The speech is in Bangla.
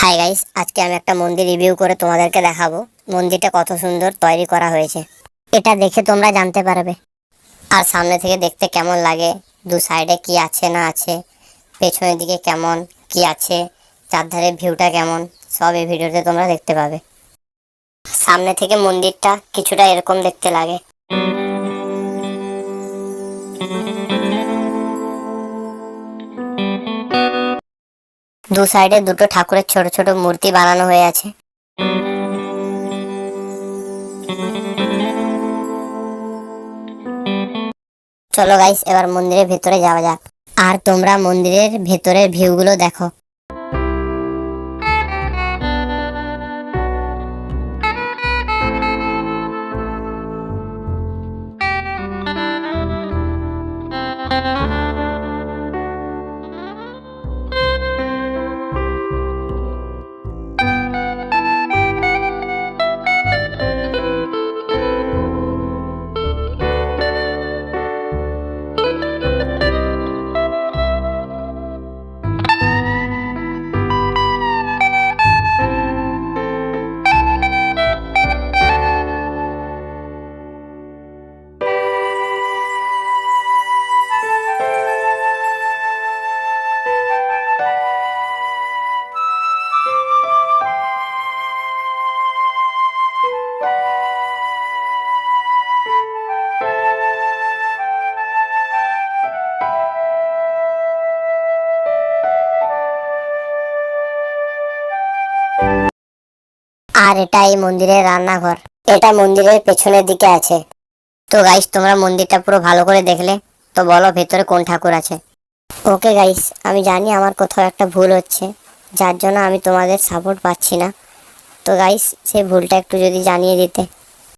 হাই গাইস, আজকে আমি একটা মন্দির রিভিউ করে তোমাদেরকে দেখাবো মন্দিরটা কত সুন্দর তৈরি করা হয়েছে। এটা দেখে তোমরা জানতে পারবে। আর সামনে থেকে দেখতে কেমন লাগে, দু সাইডে কি আছে না আছে, পেছনের দিকে কেমন কি আছে, চারধারে ভিউটা কেমন, সব এই ভিডিওতে তোমরা দেখতে পাবে। সামনে থেকে মন্দিরটা কিছুটা এরকম দেখতে লাগে। দু সাইডে দুটো ঠাকুরের ছোট ছোট মূর্তি বানানো হয়ে আছে। চলো গাইস, এবার মন্দিরের ভেতরে যাওয়া যাক। আর তোমরা মন্দিরের ভেতরের ভিউগুলো দেখো। আর এটা এই মন্দিরের রান্নাঘর। এটা মন্দিরের পেছনের দিকে আছে। তো গাইস, তোমরা মন্দিরটা পুরো ভালো করে দেখলে, তো বলো ভেতরে কোন ঠাকুর আছে। ওকে গাইস, আমি জানি আমার কোথাও একটা ভুল হচ্ছে, যার জন্য আমি তোমাদের সাপোর্ট পাচ্ছি না। তো গাইস, সেই ভুলটা একটু যদি জানিয়ে দিতে।